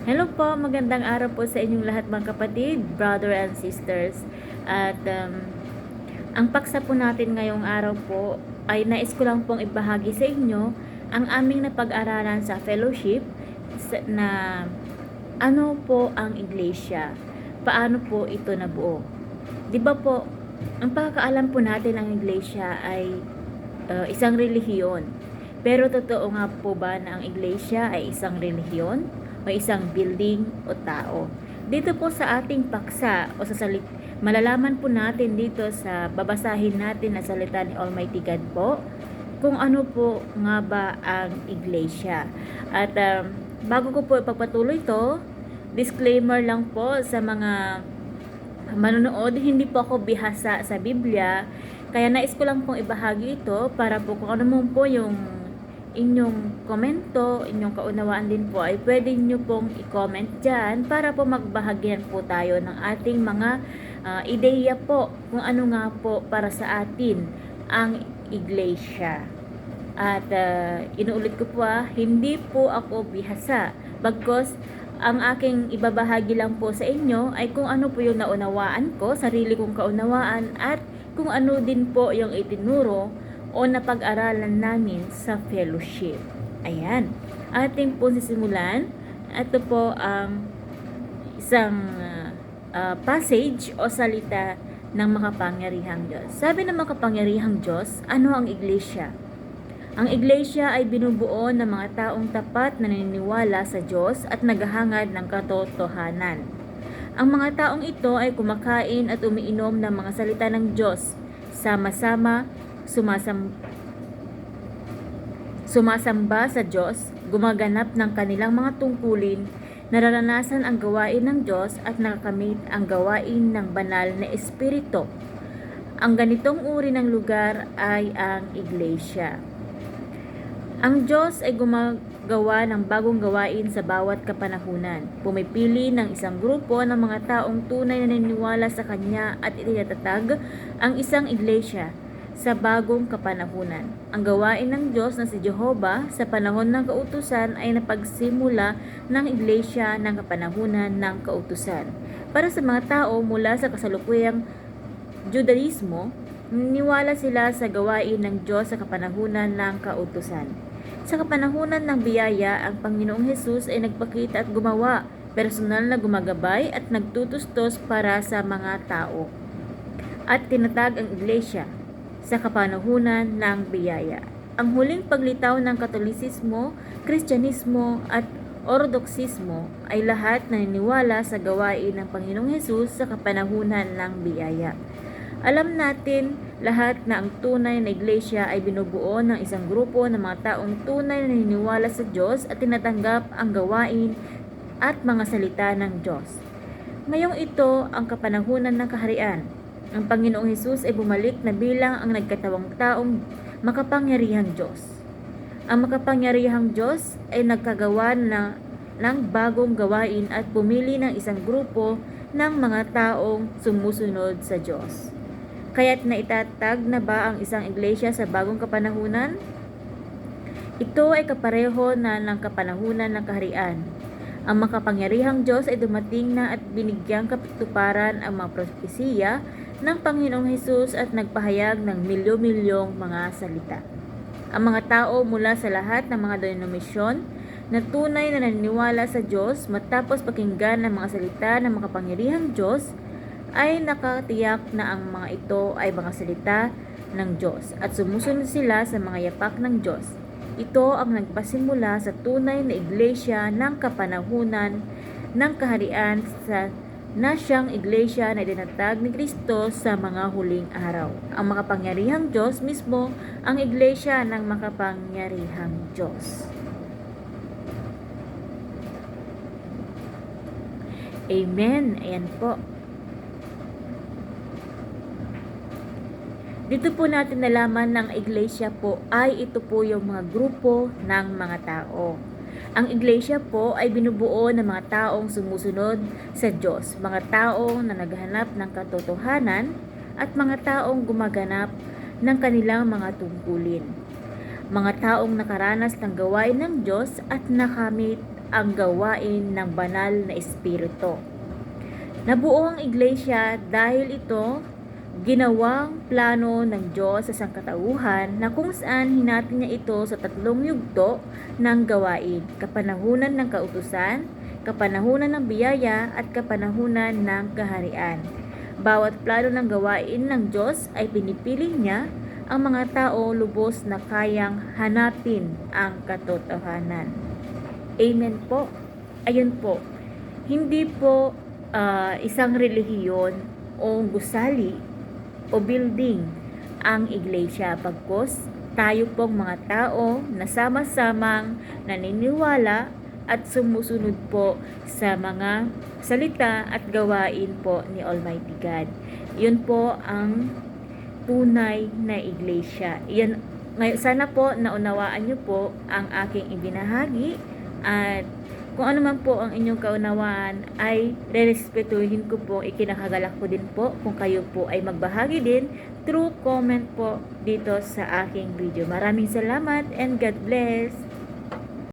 Hello po, magandang araw po sa inyong lahat mga kapatid, brother and sisters. At ang paksa po natin ngayong araw po ay nais ko lang pong ibahagi sa inyo ang aming napag-aralan sa fellowship na ano po ang iglesia, paano po ito nabuo. Di ba po, ang pagkakaalam po natin ang iglesia ay isang relihiyon. Pero totoo nga po ba na ang iglesia ay isang relihiyon o isang building o tao? Dito po sa ating paksa o sa malalaman po natin dito sa babasahin natin na salita ni Almighty God po kung ano po nga ba ang iglesia. At bago ko po ipagpatuloy to, disclaimer lang po sa mga manonood, hindi po ako bihasa sa Biblia, kaya nais ko lang pong ibahagi ito para po kung ano mo po yung inyong komento, inyong kaunawaan din po ay pwede nyo pong i-comment dyan para po magbahagian po tayo ng ating mga ideya po kung ano nga po para sa atin ang iglesia. At inuulit ko po hindi po ako bihasa, bagkos ang aking ibabahagi lang po sa inyo ay kung ano po yung naunawaan ko, sarili kong kaunawaan, at kung ano din po yung itinuro o napag-aralan namin sa fellowship. Ayan. Ating po sisimulan. Ito po ang isang passage o salita ng makapangyarihang Diyos. Sabi ng makapangyarihang Diyos, ano ang iglesia? Ang iglesia ay binubuo ng mga taong tapat na naniniwala sa Diyos at naghahangad ng katotohanan. Ang mga taong ito ay kumakain at umiinom ng mga salita ng Diyos, sama-sama sumasamba sa Diyos, gumaganap ng kanilang mga tungkulin, nararanasan ang gawain ng Diyos at nakakamit ang gawain ng banal na Espiritu. Ang ganitong uri ng lugar ay ang iglesia. Ang Diyos ay gumagawa ng bagong gawain sa bawat kapanahunan. Pumipili ng isang grupo ng mga taong tunay na naniniwala sa Kanya at itinatatag ang isang iglesia sa bagong kapanahunan. Ang gawain ng Diyos na si Jehovah sa panahon ng kautusan ay napagsimula ng iglesia ng kapanahunan ng kautusan. Para sa mga tao mula sa kasalukuyang Judaismo, niniwala sila sa gawain ng Diyos sa kapanahunan ng kautusan. Sa kapanahunan ng biyaya, ang Panginoong Hesus ay nagpakita at gumawa, personal na gumagabay at nagtutustos para sa mga tao. At tinatag ang iglesia sa kapanahunan ng biyaya. Ang huling paglitaw ng Katolisismo, Kristyanismo at Ortodoksismo ay lahat naniniwala sa gawain ng Panginoong Hesus sa kapanahunan ng biyaya. Alam natin lahat na ang tunay na iglesia ay binubuo ng isang grupo ng mga taong tunay na naniniwala sa Diyos at tinatanggap ang gawain at mga salita ng Diyos. Ngayong ito ang kapanahunan ng kaharian. Ang Panginoong Hesus ay bumalik na bilang ang nagkatawang taong makapangyarihang Diyos. Ang makapangyarihang Diyos ay nagkagawa ng bagong gawain at pumili ng isang grupo ng mga taong sumusunod sa Diyos. Kaya't naitatag na ba ang isang iglesia sa bagong kapanahunan? Ito ay kapareho na ng kapanahunan ng kaharian. Ang makapangyarihang Diyos ay dumating na at binigyang katuparan ang mga propesiya ng Panginoong Hesus at nagpahayag ng milyo-milyong mga salita. Ang mga tao mula sa lahat ng mga denominasyon na tunay na naniniwala sa Diyos matapos pakinggan ang mga salita ng makapangyarihang Diyos ay nakatiyak na ang mga ito ay mga salita ng Diyos at sumusunod sila sa mga yapak ng Diyos. Ito ang nagpasimula sa tunay na iglesia ng kapanahunan ng kaharian na siyang iglesia na dinatag ni Kristo sa mga huling araw. Ang makapangyarihang Diyos mismo ang iglesia ng makapangyarihang Diyos. Amen. Ayan po. Dito po natin nalaman ng iglesia po ay ito po yung mga grupo ng mga tao. Ang iglesia po ay binubuo ng mga taong sumusunod sa Diyos, mga taong na naghahanap ng katotohanan at mga taong gumaganap ng kanilang mga tungkulin. Mga taong nakaranas ng gawain ng Diyos at nakamit ang gawain ng banal na espiritu. Nabuo ang iglesia dahil ito ginawang plano ng Diyos sa sangkatauhan na kung saan hinati niya ito sa tatlong yugto ng gawain: kapanahunan ng kautusan, kapanahunan ng biyaya, at kapanahunan ng kaharian. Bawat plano ng gawain ng Diyos ay pinipili niya ang mga tao lubos na kayang hanapin ang katotohanan. Amen po. Ayun po. Hindi po isang relihiyon o gusali o building ang iglesia, pagkos tayo pong mga tao na sama-samang naniniwala at sumusunod po sa mga salita at gawain po ni Almighty God. Yun po ang tunay na iglesia. Yan, sana po naunawaan niyo po ang aking ibinahagi, at kung ano man po ang inyong kaunawaan ay rerespetuhin ko po, ikinakagalak ko din po kung kayo po ay magbahagi din through comment po dito sa aking video. Maraming salamat and God bless!